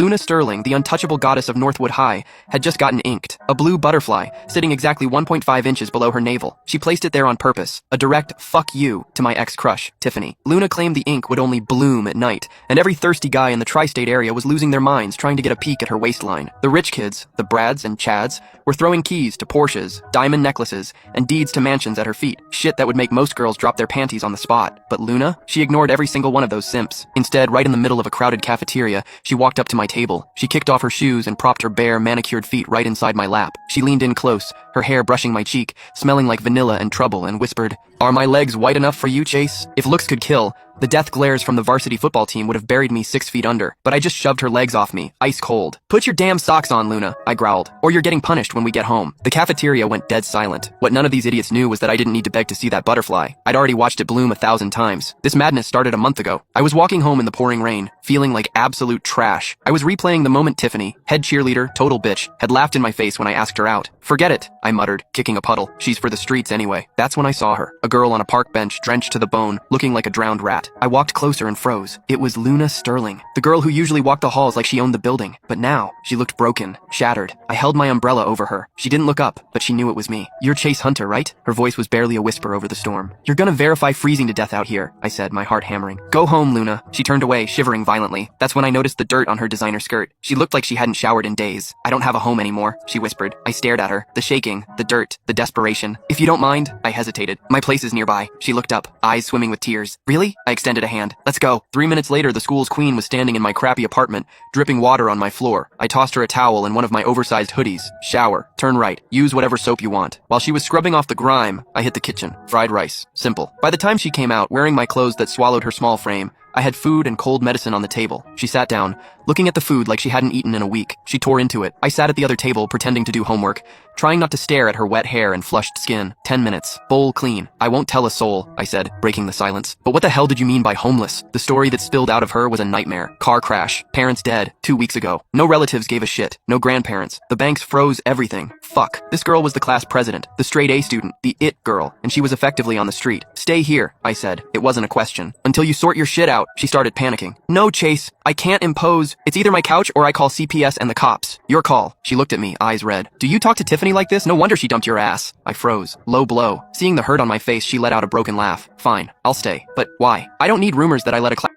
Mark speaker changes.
Speaker 1: Luna Sterling, the untouchable goddess of Northwood High, had just gotten inked. A blue butterfly, sitting exactly 1.5 inches below her navel. She placed it there on purpose. A direct fuck you to my ex-crush, Tiffany. Luna claimed the ink would only bloom at night, and every thirsty guy in the tri-state area was losing their minds trying to get a peek at her waistline. The rich kids, the Brads and Chads, were throwing keys to Porsches, diamond necklaces, and deeds to mansions at her feet. Shit that would make most girls drop their panties on the spot. But Luna? She ignored every single one of those simps. Instead, right in the middle of a crowded cafeteria, she walked up to my table. She kicked off her shoes and propped her bare, manicured feet right inside my lap. She leaned in close, her hair brushing my cheek, smelling like vanilla and trouble, and whispered, "Are my legs white enough for you, Chase?" If looks could kill, the death glares from the varsity football team would have buried me 6 feet under, but I just shoved her legs off me, ice cold. "Put your damn socks on, Luna," I growled, "or you're getting punished when we get home." The cafeteria went dead silent. What none of these idiots knew was that I didn't need to beg to see that butterfly. I'd already watched it bloom 1,000 times. This madness started a month ago. I was walking home in the pouring rain, feeling like absolute trash. I was replaying the moment Tiffany, head cheerleader, total bitch, had laughed in my face when I asked her out. "Forget it," I muttered, kicking a puddle. "She's for the streets anyway." That's when I saw her, a girl on a park bench, drenched to the bone, looking like a drowned rat. I walked closer and froze. It was Luna Sterling, the girl who usually walked the halls like she owned the building. But now, she looked broken, shattered. I held my umbrella over her. She didn't look up, but she knew it was me. "You're Chase Hunter, right?" Her voice was barely a whisper over the storm. "You're gonna verify freezing to death out here," I said, my heart hammering. "Go home, Luna." She turned away, shivering violently. That's when I noticed the dirt on her designer skirt. She looked like she hadn't showered in days. "I don't have a home anymore," she whispered. I stared at her, the shaking, the dirt, the desperation. "If you don't mind," I hesitated. "My place is nearby." She looked up, eyes swimming with tears. "Really?" I extended a hand. "Let's go." 3 minutes later, the school's queen was standing in my crappy apartment, dripping water on my floor. I tossed her a towel and one of my oversized hoodies. "Shower. Turn right. Use whatever soap you want." While she was scrubbing off the grime, I hit the kitchen. Fried rice. Simple. By the time she came out, wearing my clothes that swallowed her small frame, I had food and cold medicine on the table. She sat down, looking at the food like she hadn't eaten in a week. She tore into it. I sat at the other table, pretending to do homework, trying not to stare at her wet hair and flushed skin. 10 minutes. Bowl clean. "I won't tell a soul," I said, breaking the silence. "But what the hell did you mean by homeless?" The story that spilled out of her was a nightmare. Car crash. Parents dead. 2 weeks ago. No relatives gave a shit. No grandparents. The banks froze everything. Fuck. This girl was the class president, the straight A student, the it girl, and she was effectively on the street. "Stay here," I said. It wasn't a question. "Until you sort your shit out." She started panicking. "No, Chase. I can't impose. It's either my couch or I call CPS and the cops. Your call." She looked at me, eyes red. "Do you talk to Tiffany like this? No wonder she dumped your ass." I froze. Low blow. Seeing the hurt on my face, she let out a broken laugh. "Fine. I'll stay. But why? I don't need rumors that I let a class